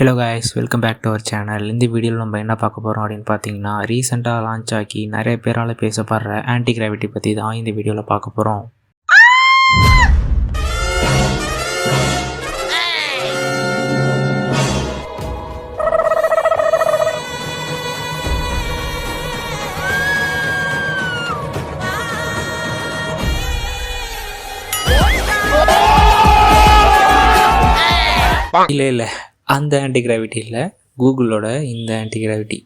Hello guys, welcome back to our channel. இந்த வீடியோவில் நம்ம என்ன பார்க்க போகிறோம் அப்படின்னு பார்த்தீங்கன்னா, ரீசெண்டாக லான்ச் ஆகி நிறைய பேரால் பேசப்படுற ஆன்டி கிராவிட்டி பற்றி தான் இந்த வீடியோவில் பார்க்க போகிறோம். இல்லை அந்த ஆன்டி கிராவிட்டி இல்லை, கூகுளோட இந்த ஆன்டி கிராவிட்டி.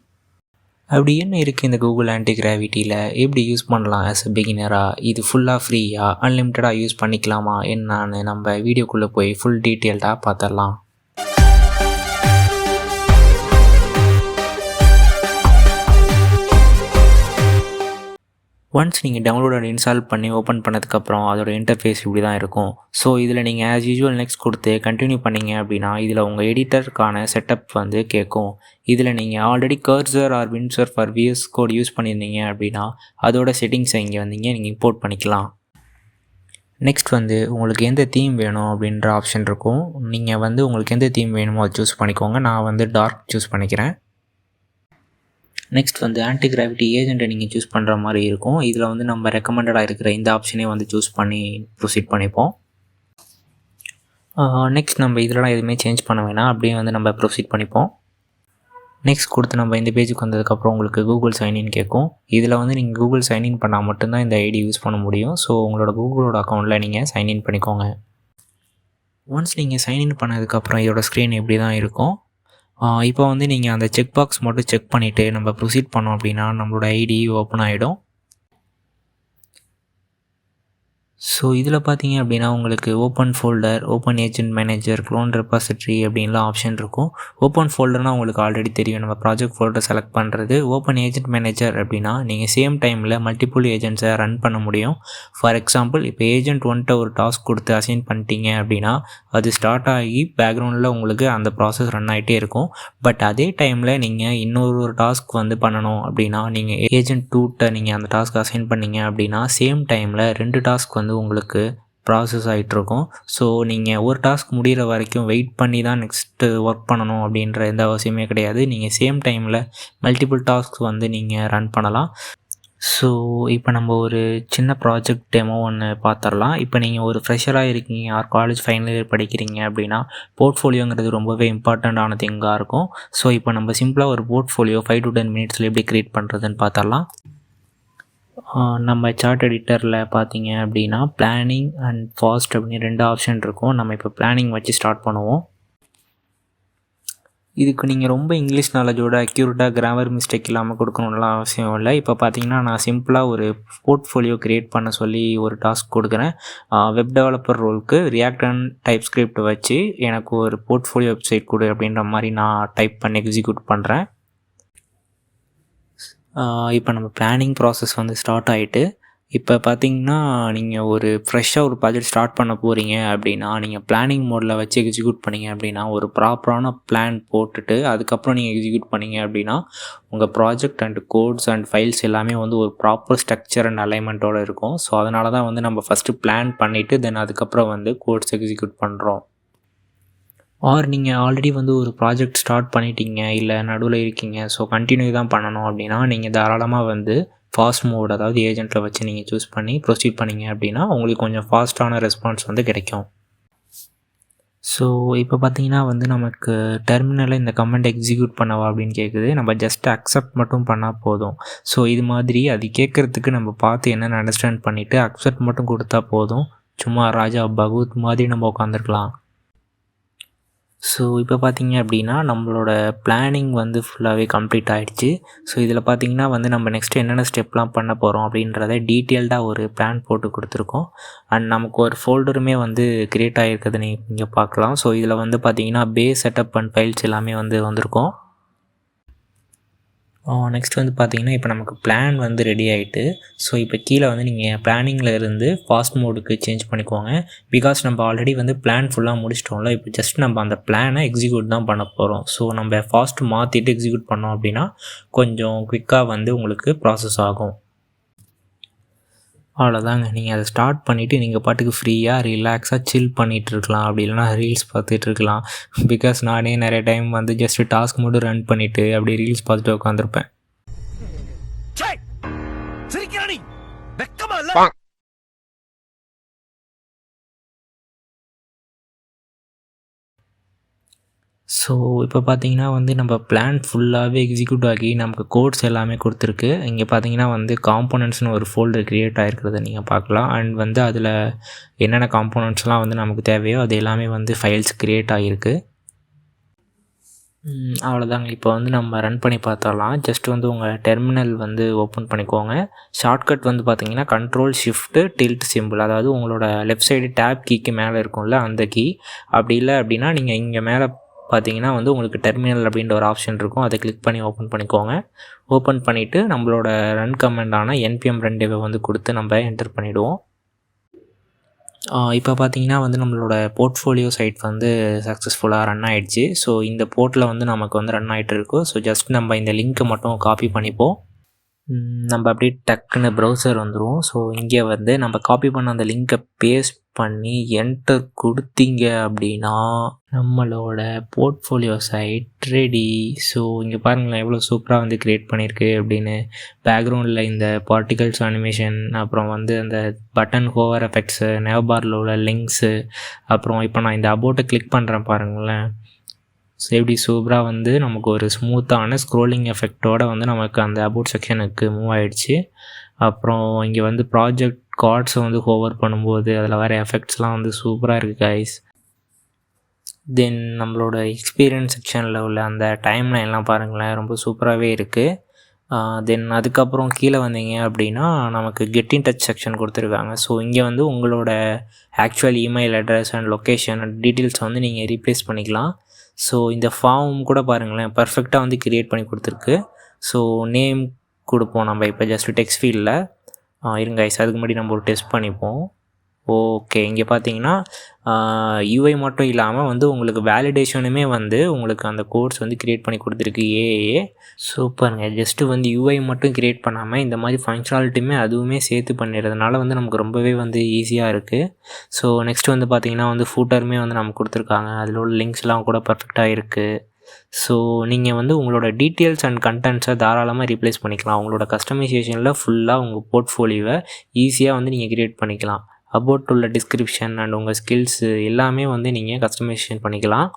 அப்படி என்ன இருக்குது இந்த கூகுள் ஆன்டி கிராவிட்டியில்? எப்படி யூஸ் பண்ணலாம் ஆஸ் அ பிகினராக? இது ஃபுல்லாக ஃப்ரீயா, அன்லிமிட்டடாக யூஸ் பண்ணிக்கலாமா என்னான்னு நம்ம வீடியோக்குள்ளே போய் ஃபுல் டீட்டெயில்டாக பார்த்துடலாம். ஒன்ஸ் நீங்கள் டவுன்லோட் அண்ட் இன்ஸ்டால் பண்ணி ஓப்பன் பண்ணதுக்கப்புறம் அதோட இன்டர்ஃபேஸ் இப்படி தான் இருக்கும். ஸோ இதில் நீங்கள் ஆஸ் யூஸ்வல் நெக்ஸ்ட் கொடுத்து கண்டினியூ பண்ணிங்க அப்படின்னா இதில் உங்கள் எடிட்டருக்கான செட்டப் வந்து கேட்கும். இதில் நீங்கள் already cursor or windsurf for VS code use பண்ணியிருந்தீங்க அப்படின்னா அதோட செட்டிங்ஸை இங்கே வந்தீங்க நீங்கள் இம்போர்ட் பண்ணிக்கலாம். நெக்ஸ்ட் வந்து உங்களுக்கு எந்த தீம் வேணும் அப்படின்ற ஆப்ஷன் இருக்கும். நீங்கள் வந்து உங்களுக்கு எந்த தீம் வேணுமோ அதை சூஸ் பண்ணிக்கோங்க. நான் வந்து டார்க் சூஸ் பண்ணிக்கிறேன். நெக்ஸ்ட் வந்து ஆன்டி கிராவிட்டி ஏஜெண்ட்டை நீங்கள் சூஸ் பண்ணுற மாதிரி இருக்கும். இதில் வந்து நம்ம ரெக்கமெண்டடாக இருக்கிற இந்த ஆப்ஷனே வந்து சூஸ் பண்ணி ப்ரொசீட் பண்ணிப்போம். நெக்ஸ்ட் நம்ம இதெல்லாம் எதுவுமே சேஞ்ச் பண்ண வேணாம், அப்படியே வந்து நம்ம ப்ரொசீட் பண்ணிப்போம். நெக்ஸ்ட் கொடுத்து நம்ம இந்த பேஜுக்கு வந்ததுக்கப்புறம் உங்களுக்கு கூகுள் சைன்இன் கேட்கும். இதில் வந்து நீங்கள் கூகுள் சைன்இன் பண்ணால் மட்டும்தான் இந்த ஐடி யூஸ் பண்ண முடியும். ஸோ உங்களோட கூகுளோட அக்கௌண்ட்டில் நீங்கள் சைன்இன் பண்ணிக்கோங்க. ஒன்ஸ் நீங்கள் சைன்இன் பண்ணதுக்கப்புறம் இதோட ஸ்க்ரீன் இப்படி தான் இருக்கும். இப்போ வந்து நீங்கள் அந்த செக் பாக்ஸ் மட்டும் செக் பண்ணிவிட்டு நம்ம ப்ரொசீட் பண்ணோம் அப்படின்னா நம்மளோட ஐடி ஓப்பன் ஆகிடும். ஸோ இதில் பார்த்தீங்க அப்படின்னா உங்களுக்கு open folder, open agent manager, clone repository அப்படின்லாம் ஆப்ஷன் இருக்கும். ஓப்பன் ஃபோல்டர்னால் உங்களுக்கு ஆல்ரெடி தெரியும், நம்ம ப்ராஜெக்ட் ஃபோல்டர் செலக்ட் பண்ணுறது. ஓப்பன் ஏஜென்ட் மேனேஜர் அப்படின்னா நீங்கள் சேம் டைமில் மல்டிபிள் ஏஜென்ட்ஸை ரன் பண்ண முடியும். ஃபார் எக்ஸாம்பிள் இப்போ ஏஜென்ட் ஒன்ட்ட ஒரு டாஸ்க் கொடுத்து அசைன் பண்ணிட்டீங்க அப்படின்னா அது ஸ்டார்ட் ஆகி பேக்ரவுண்டில் உங்களுக்கு அந்த ப்ராசஸ் ரன் ஆகிட்டே இருக்கும். பட் அதே டைமில் நீங்கள் இன்னொரு டாஸ்க் வந்து பண்ணணும் அப்படின்னா நீங்கள் ஏஜென்ட் 2ட்ட நீங்கள் அந்த டாஸ்க் அசைன் பண்ணீங்க அப்படின்னா சேம் டைமில் 2 டாஸ்க் வந்து உங்களுக்கு ப்ராசஸ் ஆகிட்ருக்கும். ஸோ நீங்கள் ஒரு டாஸ்க் முடிகிற வரைக்கும் வெயிட் பண்ணி தான் நெக்ஸ்ட்டு ஒர்க் பண்ணணும் அப்படின்ற எந்த அவசியமே கிடையாது. நீங்கள் சேம் டைமில் மல்டிபிள் டாஸ்க் வந்து நீங்கள் ரன் பண்ணலாம். ஸோ இப்போ நம்ம ஒரு சின்ன ப்ராஜெக்ட் டெமோ ஒன்று பார்த்துடலாம். இப்போ நீங்கள் ஒரு ஃப்ரெஷராக இருக்கீங்க ஆர் காலேஜ் ஃபைனல் இயர் படிக்கிறீங்க அப்படின்னா போர்ட்ஃபோலியோங்கிறது ரொம்பவே இம்பார்ட்டண்ட்டான திங்காக இருக்கும். ஸோ இப்போ நம்ம சிம்பிளாக ஒரு போர்ட்ஃபோலியோ 5 to 10 மினிட்ஸில் எப்படி க்ரியேட் பண்ணுறதுன்னு பார்த்துடலாம். நம்ம சார்ட் எடிட்டரில் பார்த்தீங்க அப்படின்னா பிளானிங் அண்ட் ஃபாஸ்ட் அப்படின்னு 2 ஆப்ஷன் இருக்கும். நம்ம இப்போ பிளானிங் வச்சு ஸ்டார்ட் பண்ணுவோம். இதுக்கு நீங்கள் ரொம்ப இங்கிலீஷ் நாலேஜோட அக்யூரேட்டாக கிராமர் மிஸ்டேக் இல்லாமல் கொடுக்கணும்லாம் அவசியம் இல்லை. இப்போ பார்த்தீங்கன்னா நான் சிம்பிளாக ஒரு போர்ட்ஃபோலியோ க்ரியேட் பண்ண சொல்லி ஒரு டாஸ்க் கொடுக்குறேன். வெப் டெவலப்பர் ரோலுக்கு ரியாக்ட் அண்ட் டைப் ஸ்கிரிப்ட் வச்சு எனக்கு ஒரு போர்ட்ஃபோலியோ வெப்சைட் கொடு அப்படின்ற மாதிரி நான் டைப் பண்ணி எக்ஸிக்யூட் பண்ணுறேன். இப்போ நம்ம பிளானிங் ப்ராசஸ் வந்து ஸ்டார்ட் ஆகிட்டு இப்போ பார்த்தீங்கன்னா நீங்கள் ஒரு ஃப்ரெஷ்ஷாக ஒரு ப்ராஜெக்ட் ஸ்டார்ட் பண்ண போகிறீங்க அப்படின்னா நீங்கள் பிளானிங் மோடில் வச்சு எக்ஸிக்யூட் பண்ணிங்க அப்படின்னா ஒரு ப்ராப்பரான பிளான் போட்டுட்டு அதுக்கப்புறம் நீங்கள் எக்ஸிக்யூட் பண்ணிங்க அப்படின்னா உங்கள் project and codes and files எல்லாமே வந்து ஒரு ப்ராப்பர் ஸ்ட்ரக்சர் அண்ட் அலைன்மெண்ட்டோடு இருக்கும். ஸோ அதனால தான் வந்து நம்ம ஃபஸ்ட்டு பிளான் பண்ணிவிட்டு தென் அதுக்கப்புறம் வந்து கோட்ஸ் எக்ஸிக்யூட் பண்ணுறோம். ஆர் நீங்கள் ஆல்ரெடி வந்து ஒரு ப்ராஜெக்ட் ஸ்டார்ட் பண்ணிட்டீங்க, இல்லை நடுவில் இருக்கீங்க, ஸோ கண்டினியூ தான் பண்ணணும் அப்படின்னா நீங்கள் தாராளமாக வந்து ஃபாஸ்ட் மோட் அதாவது ஏஜென்ட்டில் வச்சு நீங்கள் சூஸ் பண்ணி ப்ரொசீட் பண்ணிங்க அப்படின்னா உங்களுக்கு கொஞ்சம் ஃபாஸ்ட்டான ரெஸ்பான்ஸ் வந்து கிடைக்கும். ஸோ இப்போ பார்த்தீங்கன்னா வந்து நமக்கு டெர்மினலில் இந்த கமெண்ட் எக்ஸிக்யூட் பண்ணவா அப்படின்னு கேட்குது. நம்ம ஜஸ்ட் அக்செப்ட் மட்டும் பண்ணால் போதும். ஸோ இது மாதிரி அது கேட்குறதுக்கு நம்ம பார்த்து என்னென்னு அண்டர்ஸ்டாண்ட் பண்ணிவிட்டு அக்செப்ட் மட்டும் கொடுத்தா போதும். சும்மா ராஜா பகவத் மாதிரி நம்ம உட்காந்துருக்கலாம். ஸோ இப்போ பார்த்தீங்க அப்படின்னா நம்மளோட பிளானிங் வந்து ஃபுல்லாகவே கம்ப்ளீட் ஆகிடுச்சு. ஸோ இதில் பார்த்தீங்கன்னா வந்து நம்ம நெக்ஸ்ட்டு என்னென்ன ஸ்டெப்லாம் பண்ண போகிறோம் அப்படின்றத டீட்டெயில்டாக ஒரு பிளான் போட்டு கொடுத்துருக்கோம். அண்ட் நமக்கு ஒரு ஃபோல்டருமே வந்து க்ரியேட் ஆகிருக்குது நீங்கள் பார்க்கலாம். ஸோ இதில் வந்து பார்த்தீங்கன்னா பேஸ் செட்டப் அண்ட் ஃபைல்ஸ் எல்லாமே வந்து வந்திருக்கும். நெக்ஸ்ட் வந்து பார்த்தீங்கன்னா இப்போ நமக்கு பிளான் வந்து ரெடி ஆகிட்டு ஸோ இப்போ கீழே வந்து நீங்கள் பிளானிங்கில் இருந்து ஃபாஸ்ட் மோடுக்கு சேஞ்ச் பண்ணிக்கோங்க. பிகாஸ் நம்ம ஆல்ரெடி வந்து பிளான் ஃபுல்லாக முடிச்சிட்டோம்ல, இப்போ ஜஸ்ட் நம்ம அந்த பிளானை எக்ஸிக்யூட் தான் பண்ண போகிறோம். ஸோ நம்ம ஃபாஸ்ட் மாற்றிட்டு எக்ஸிக்யூட் பண்ணோம் அப்படின்னா கொஞ்சம் குயிக்காக வந்து உங்களுக்கு ப்ராசஸ் ஆகும். அவ்வளோதாங்க. நீங்கள் அதை ஸ்டார்ட் பண்ணிவிட்டு நீங்கள் பாட்டுக்கு ஃப்ரீயாக ரிலாக்ஸாக சில் பண்ணிகிட்ருக்கலாம். அப்படி இல்லைனா ரீல்ஸ் பார்த்துட்ருக்கலாம். பிகாஸ் நானே நிறைய டைம் வந்து ஜஸ்ட்டு டாஸ்க் மட்டும் ரன் பண்ணிவிட்டு அப்படியே ரீல்ஸ் பார்த்துட்டு உட்காந்துருப்பேன். ஸோ இப்போ பார்த்தீங்கன்னா வந்து நம்ம பிளான் ஃபுல்லாகவே எக்ஸிக்யூட் ஆகி நமக்கு கோட்ஸ் எல்லாமே கொடுத்துருக்கு. இங்கே பார்த்தீங்கன்னா வந்து காம்போனன்ட்ஸ்னு ஒரு ஃபோல்டர் க்ரியேட் ஆகிருக்கிறத நீங்கள் பார்க்கலாம். அண்ட் வந்து அதில் என்னென்ன காம்போனன்ட்ஸ்லாம் வந்து நமக்கு தேவையோ அது எல்லாமே வந்து ஃபைல்ஸ் க்ரியேட் ஆகிருக்கு. அவ்வளோதாங்க. இப்போ வந்து நம்ம ரன் பண்ணி பார்த்தரலாம். ஜஸ்ட் வந்து உங்கள் டெர்மினல் வந்து ஓப்பன் பண்ணிக்கோங்க. ஷார்ட்கட் வந்து பார்த்தீங்கன்னா Ctrl+Shift+Tilt சிம்பிள், அதாவது உங்களோட லெஃப்ட் சைடு டேப் கீக்கு மேலே இருக்கும்ல அந்த கீ. அப்படி இல்லை அப்படின்னா நீங்கள் இங்கே மேலே பார்த்தீங்கன்னா வந்து உங்களுக்கு டெர்மினல் அப்படின்ற ஒரு ஆப்ஷன் இருக்கும். அதை கிளிக் பண்ணி ஓப்பன் பண்ணிக்கோங்க. ஓப்பன் பண்ணிவிட்டு நம்மளோட ரன் கமெண்டான npm run dev வந்து கொடுத்து நம்ம என்டர் பண்ணிவிடுவோம். இப்போ பார்த்தீங்கன்னா வந்து நம்மளோட போர்ட்ஃபோலியோ சைட் வந்து சக்ஸஸ்ஃபுல்லாக ரன் ஆகிடுச்சு. ஸோ இந்த போர்ட்டில் வந்து நமக்கு வந்து ரன் ஆகிட்டு இருக்கும். ஸோ ஜஸ்ட் நம்ம இந்த லிங்க்கை மட்டும் காப்பி பண்ணிப்போம். நம்ம அப்படியே டக்குன்னு ப்ரௌசர் வந்துடும். ஸோ இங்கே வந்து நம்ம காப்பி பண்ண அந்த லிங்க்கை பேஸ்ட் பண்ணி என்டர் கொடுத்தீங்க அப்படின்னா நம்மளோட போர்ட்ஃபோலியோ சைட் ரெடி. ஸோ இங்கே பாருங்களேன் எவ்வளோ சூப்பராக வந்து க்ரியேட் பண்ணியிருக்கு அப்படின்னு. பேக்ரவுண்டில் இந்த பார்ட்டிகல்ஸ் அனிமேஷன், அப்புறம் வந்து அந்த பட்டன் ஹோவர் எஃபெக்ட்ஸு, நேவ்பாரில் உள்ள லிங்க்ஸு, அப்புறம் இப்போ நான் இந்த அபோட்டை கிளிக் பண்ணுறேன் பாருங்களேன். ஸோ எப்படி சூப்பராக வந்து நமக்கு ஒரு ஸ்மூத்தான ஸ்க்ரோலிங் எஃபெக்டோடு வந்து நமக்கு அந்த அபோட் செக்ஷனுக்கு மூவ் ஆகிடுச்சு. அப்புறம் இங்கே வந்து ப்ராஜெக்ட் கார்ட்ஸை வந்து ஹோவர் பண்ணும்போது அதில் வர எஃபெக்ட்ஸ்லாம் வந்து சூப்பராக இருக்குது கைஸ். தென் நம்மளோட எக்ஸ்பீரியன்ஸ் செக்ஷனில் உள்ள அந்த டைம்லைன்லாம் பாருங்களேன் ரொம்ப சூப்பராகவே இருக்குது. தென் அதுக்கப்புறம் கீழே வந்தீங்க அப்படின்னா நமக்கு கெட் இன் டச் செக்ஷன் கொடுத்துருக்காங்க. ஸோ இங்கே வந்து உங்களோட actual email address and location and டீட்டெயில்ஸை வந்து நீங்கள் ரீப்ளேஸ் பண்ணிக்கலாம். ஸோ இந்த ஃபார்ம் கூட பாருங்களேன் பர்ஃபெக்டாக வந்து க்ரியேட் பண்ணி கொடுத்துருக்கு. ஸோ நேம் கொடுப்போம் நம்ம இப்போ ஜஸ்ட் டெக்ஸ்ட் ஃபீல்டில். இருங்க கைஸ், அதுக்கு முன்னாடி நம்ம ஒரு டெஸ்ட் பண்ணிப்போம். ஓகே, இங்கே பார்த்தீங்கன்னா யூஐ மட்டும் இல்லாமல் வந்து உங்களுக்கு வேலிடேஷனுமே வந்து உங்களுக்கு அந்த கோர்ஸ் வந்து க்ரியேட் பண்ணி கொடுத்துருக்கு ஏஏ. சூப்பருங்க. ஜஸ்ட்டு வந்து யூஐ மட்டும் க்ரியேட் பண்ணாமல் இந்த மாதிரி ஃபங்க்ஷனாலிட்டியுமே அதுவுமே சேர்த்து பண்ணிடுறதுனால வந்து நமக்கு ரொம்பவே வந்து ஈஸியாக இருக்குது. ஸோ நெக்ஸ்ட் வந்து பார்த்திங்கன்னா வந்து ஃபூட்டருமே வந்து நமக்கு கொடுத்துருக்காங்க. அதில் உள்ள லிங்க்ஸ்லாம் கூட பர்ஃபெக்டாக இருக்குது. ஸோ நீங்கள் வந்து உங்களோட டீட்டெயில்ஸ் அண்ட் கண்டென்ட்ஸை தாராளமாக ரீப்ளேஸ் பண்ணிக்கலாம். உங்களோட கஸ்டமைசேஷனில் ஃபுல்லாக உங்கள் போர்ட்ஃபோலியோவை ஈஸியாக வந்து நீங்கள் க்ரியேட் பண்ணிக்கலாம். அபவுட் உள்ள டிஸ்கிரிப்ஷன் அண்ட் உங்கள் ஸ்கில்ஸு எல்லாமே வந்து நீங்கள் கஸ்டமைசேஷன் பண்ணிக்கலாம்.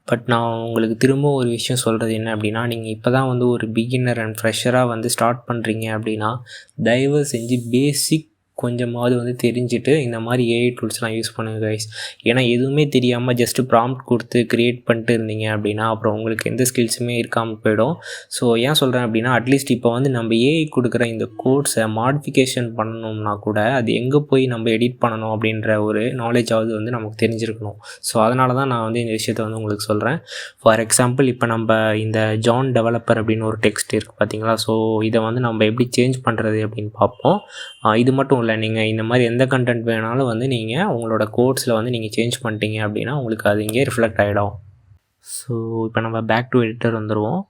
பட் நான் உங்களுக்கு திரும்ப ஒரு விஷயம் சொல்கிறது என்ன அப்படின்னா, நீங்கள் இப்போ தான் வந்து ஒரு பிகினர் அண்ட் ஃப்ரெஷராக வந்து ஸ்டார்ட் பண்ணுறீங்க அப்படின்னா தயவு செஞ்சு பேசிக் கொஞ்சமாவது வந்து தெரிஞ்சுட்டு இந்த மாதிரி ஏஐ டூல்ஸ்லாம் யூஸ் பண்ணுங்க கைஸ். ஏன்னா எதுவுமே தெரியாமல் ஜஸ்ட்டு ப்ராம்ப்ட் கொடுத்து க்ரியேட் பண்ணிட்டு இருந்தீங்க அப்படின்னா அப்புறம் உங்களுக்கு எந்த ஸ்கில்ஸுமே இருக்காமல் போயிடும். ஸோ ஏன் சொல்கிறேன் அப்படின்னா அட்லீஸ்ட் இப்போ வந்து நம்ம ஏஐ கொடுக்குற இந்த கோட்ஸை மாடிஃபிகேஷன் பண்ணணும்னா கூட அது எங்கே போய் நம்ம எடிட் பண்ணணும் அப்படின்ற ஒரு நாலேஜாவது வந்து நமக்கு தெரிஞ்சிருக்கணும். ஸோ அதனால தான் நான் வந்து இந்த விஷயத்தை வந்து உங்களுக்கு சொல்கிறேன். ஃபார் எக்ஸாம்பிள் இப்போ நம்ம இந்த ஜான் டெவலப்பர் அப்படின்னு ஒரு டெக்ஸ்ட் இருக்குது பார்த்தீங்களா. ஸோ இதை வந்து நம்ம எப்படி சேஞ்ச் பண்ணுறது அப்படின்னு பார்ப்போம். இது மட்டும் இல்லை, நீங்கள் இந்த மாதிரி எந்த கண்டென்ட் வேணாலும் வந்து நீங்கள் உங்களோட கோட்ஸில் வந்து நீங்கள் சேஞ்ச் பண்ணிட்டீங்க அப்படின்னா உங்களுக்கு அது இங்கே ரிஃப்ளெக்ட் ஆகிடும். ஸோ இப்போ நம்ம பேக் டு எடிட்டர் வந்துடுவோம்.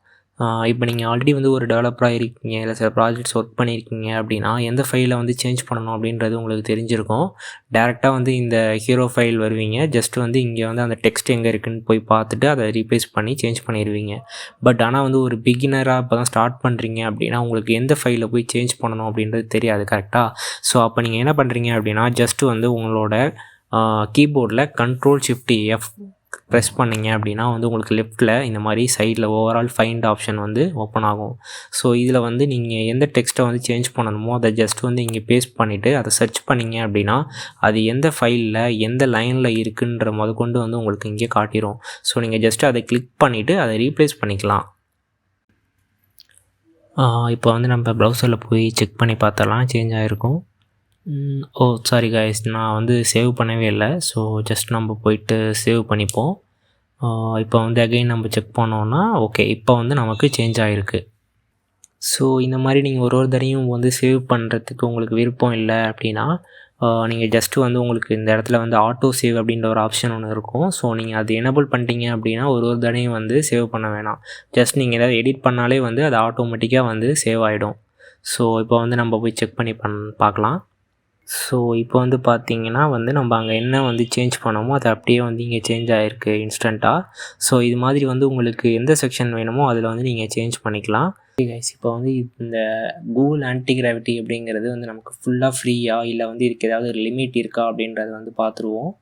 இப்போ நீங்கள் ஆல்ரெடி வந்து ஒரு டெவலப்பராக இருக்கீங்க, இல்லை சில ப்ராஜெக்ட்ஸ் ஒர்க் பண்ணியிருக்கீங்க அப்படின்னா எந்த ஃபைலை வந்து சேஞ்ச் பண்ணணும் அப்படின்றது உங்களுக்கு தெரிஞ்சிருக்கும். டேரெக்டாக வந்து இந்த ஹீரோ ஃபைல் வருவீங்க. ஜஸ்ட் வந்து இங்கே வந்து அந்த டெக்ஸ்ட் எங்கே இருக்குதுன்னு போய் பார்த்துட்டு அதை ரீப்ளேஸ் பண்ணி சேஞ்ச் பண்ணிடுவீங்க. பட் ஆனால் வந்து ஒரு பிகினராக இப்போ தான் ஸ்டார்ட் பண்ணுறீங்க அப்படின்னா உங்களுக்கு எந்த ஃபைலில் போய் சேஞ்ச் பண்ணணும் அப்படின்றது தெரியாது கரெக்டாக. ஸோ அப்போ நீங்கள் என்ன பண்ணுறீங்க அப்படின்னா ஜஸ்ட்டு வந்து உங்களோட கீபோர்டில் Ctrl+Shift+F ப்ரெஸ் பண்ணிங்க அப்படின்னா வந்து உங்களுக்கு லெஃப்ட்டில் இந்த மாதிரி சைடில் ஓவரால் ஃபைண்ட் ஆப்ஷன் வந்து ஓப்பன் ஆகும். ஸோ இதில் வந்து நீங்கள் எந்த டெக்ஸ்ட்டை வந்து சேஞ்ச் பண்ணணுமோ அதை ஜஸ்ட் வந்து இங்கே பேஸ்ட் பண்ணிவிட்டு அதை சர்ச் பண்ணிங்க அப்படின்னா அது எந்த ஃபைலில் எந்த லைனில் இருக்குன்ற முதற்கொண்டு வந்து உங்களுக்கு இங்கே காட்டிடும். ஸோ நீங்கள் ஜஸ்ட்டு அதை கிளிக் பண்ணிவிட்டு அதை ரீப்ளேஸ் பண்ணிக்கலாம். இப்போ வந்து நம்ம ப்ரௌசரில் போய் செக் பண்ணி பார்த்தலாம் சேஞ்ச் ஆகிருக்கும். சாரி கைஸ், நான் வந்து சேவ் பண்ணவே இல்லை. ஸோ ஜஸ்ட் நம்ம போயிட்டு சேவ் பண்ணிப்போம். இப்போ வந்து அகைன் நம்ம செக் பண்ணோன்னா ஓகே, இப்போ வந்து நமக்கு சேஞ்ச் ஆகிருக்கு. ஸோ இந்த மாதிரி நீங்கள் ஒரு தடையும் வந்து சேவ் பண்ணுறதுக்கு உங்களுக்கு விருப்பம் இல்லை அப்படின்னா நீங்கள் ஜஸ்ட்டு வந்து உங்களுக்கு இந்த இடத்துல வந்து ஆட்டோ சேவ் அப்படின்ற ஒரு ஆப்ஷன் ஒன்று இருக்கும். ஸோ நீங்கள் அது எனேபிள் பண்ணிட்டீங்க அப்படின்னா ஒரு தடையும் வந்து சேவ் பண்ண வேணாம். ஜஸ்ட் நீங்கள் ஏதாவது எடிட் பண்ணாலே வந்து அது ஆட்டோமேட்டிக்காக வந்து சேவ் ஆகிடும். ஸோ இப்போ வந்து நம்ம போய் செக் பண்ணி பார்க்கலாம். ஸோ இப்போ வந்து பார்த்தீங்கன்னா வந்து நம்ம அங்கே என்ன வந்து சேஞ்ச் பண்ணோமோ அது அப்படியே வந்து இங்கே சேஞ்ச் ஆகிருக்கு இன்ஸ்டண்ட்டாக. ஸோ இது மாதிரி வந்து உங்களுக்கு எந்த செக்ஷன் வேணுமோ அதில் வந்து நீங்கள் சேஞ்ச் பண்ணிக்கலாம். கைஸ், இப்போ வந்து இந்த கூகுள் ஆன்டி கிராவிட்டி அப்படிங்கிறது வந்து நமக்கு ஃபுல்லாக ஃப்ரீயா இல்லை வந்து இதுக்கு ஏதாவது லிமிட் இருக்கா அப்படின்றத வந்து பார்த்துருவோம்.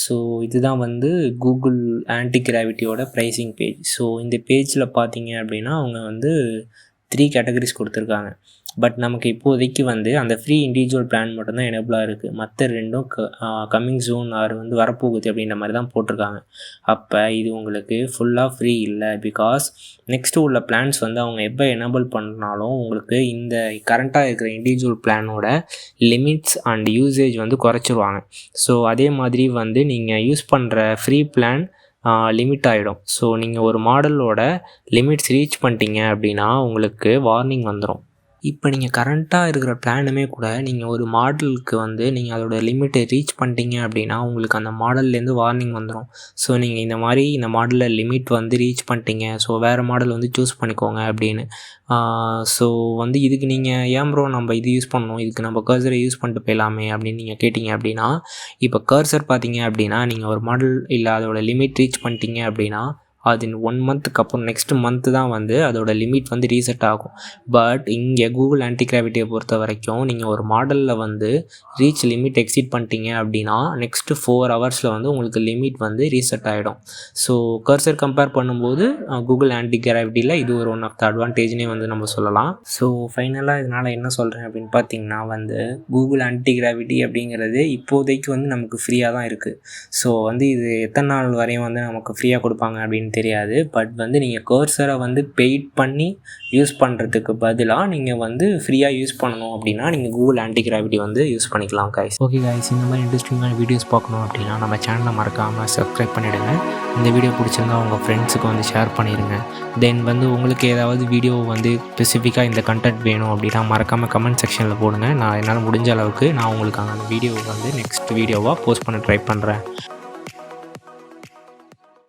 ஸோ இதுதான் வந்து கூகுள் ஆன்டி கிராவிட்டியோட ப்ரைஸிங் பேஜ். ஸோ இந்த பேஜில் பார்த்தீங்க அப்படின்னா அவங்க வந்து 3 கேட்டகரிஸ் கொடுத்துருக்காங்க. பட் நமக்கு இப்போதைக்கு வந்து அந்த ஃப்ரீ இண்டிவிஜுவல் பிளான் மட்டும்தான் எனேபிளாக இருக்குது. மற்ற 2ம் கம்மிங் சூன் ஆர் வந்து வரப்போகுது அப்படின்ற மாதிரி தான் போட்டிருக்காங்க. அப்போ இது உங்களுக்கு ஃபுல்லாக ஃப்ரீ இல்லை. பிகாஸ் நெக்ஸ்ட்டு உள்ள பிளான்ஸ் வந்து அவங்க எப்போ எனேபிள் பண்ணாலும் உங்களுக்கு இந்த கரண்ட்டாக இருக்கிற இண்டிவிஜுவல் பிளானோட லிமிட்ஸ் அண்ட் யூசேஜ் வந்து குறைச்சிருவாங்க. ஸோ அதே மாதிரி வந்து நீங்கள் யூஸ் பண்ணுற ஃப்ரீ பிளான் லிமிட் ஆகிடும். ஸோ நீங்கள் ஒரு மாடலோட லிமிட்ஸ் ரீச் பண்ணிட்டீங்க அப்படின்னா உங்களுக்கு வார்னிங் வந்துடும். இப்போ நீங்கள் கரண்ட்டாக இருக்கிற பிளானுமே கூட நீங்கள் ஒரு மாடலுக்கு வந்து நீங்கள் அதோடய லிமிட்டை ரீச் பண்ணிட்டீங்க அப்படின்னா உங்களுக்கு அந்த மாடல்லேருந்து வார்னிங் வந்துடும். ஸோ நீங்கள் இந்த மாதிரி இந்த மாடலில் லிமிட் வந்து ரீச் பண்ணிட்டீங்க, ஸோ வேறு மாடல் வந்து சூஸ் பண்ணிக்கோங்க அப்படின்னு. ஸோ வந்து இதுக்கு நீங்கள் ஏன் ப்ரோ நம்ம இது யூஸ் பண்ணணும், இதுக்கு நம்ம கர்சரை யூஸ் பண்ணிட்டு போயிடலாமே அப்படின்னு நீங்கள் கேட்டிங்க அப்படின்னா, இப்போ கர்சர் பார்த்தீங்க அப்படின்னா நீங்கள் ஒரு மாடல் இல்லை அதோட லிமிட் ரீச் பண்ணிட்டீங்க அப்படின்னா அது 1 மந்த்துக்கு அப்புறம் நெக்ஸ்ட் மந்த்து தான் வந்து அதோட லிமிட் வந்து ரீசெட் ஆகும். பட் இங்கே கூகுள் ஆன்டி கிராவிட்டியை பொறுத்த வரைக்கும் நீங்கள் ஒரு மாடலில் வந்து ரீச் லிமிட் எக்ஸீட் பண்ணிட்டீங்க அப்படின்னா நெக்ஸ்ட்டு 4 ஹவர்ஸில் வந்து உங்களுக்கு லிமிட் வந்து ரீசெட் ஆகிடும். ஸோ கர்சர் கம்பேர் பண்ணும்போது கூகுள் ஆன்டி கிராவிட்டியில் இது ஒரு ஒன் ஆஃப் த அட்வான்டேஜ்னே வந்து நம்ம சொல்லலாம். ஸோ ஃபைனலாக இதனால் என்ன சொல்கிறேன் அப்படின்னு பார்த்தீங்கன்னா வந்து கூகுள் ஆன்டி கிராவிட்டி அப்படிங்கிறது இப்போதைக்கு வந்து நமக்கு ஃப்ரீயாக தான் இருக்குது. ஸோ வந்து இது எத்தனை நாள் வரையும் வந்து நமக்கு ஃப்ரீயாக கொடுப்பாங்க அப்படின்னு தெரியாது. பட் வந்து நீங்கள் கர்சரை வந்து பெய்ட் பண்ணி யூஸ் பண்ணுறதுக்கு பதிலாக நீங்கள் வந்து ஃப்ரீயாக யூஸ் பண்ணணும் அப்படின்னா நீங்கள் கூகுள் ஆன்டி கிராவிட்டி வந்து யூஸ் பண்ணிக்கலாம் கைஸ். ஓகே கைஸ், இந்த மாதிரி இன்ட்ரெஸ்டிங்கான வீடியோஸ் பார்க்கணும் அப்படின்னா நம்ம சேனலை மறக்காமல் சப்ஸ்கிரைப் பண்ணிவிடுங்க. இந்த வீடியோ பிடிச்சிருந்தா உங்கள் ஃப்ரெண்ட்ஸுக்கு வந்து ஷேர் பண்ணிடுங்க. தென் வந்து உங்களுக்கு ஏதாவது வீடியோ வந்து ஸ்பெசிஃபிக்காக இந்த கண்டென்ட் வேணும் அப்படின்னா மறக்காமல் கமெண்ட் செக்ஷனில் போடுங்க. நான் என்னால் முடிஞ்ச அளவுக்கு நான் உங்களுக்கு அந்த வீடியோவை வந்து நெக்ஸ்ட் வீடியோவாக போஸ்ட் பண்ண ட்ரை பண்ணுறேன்.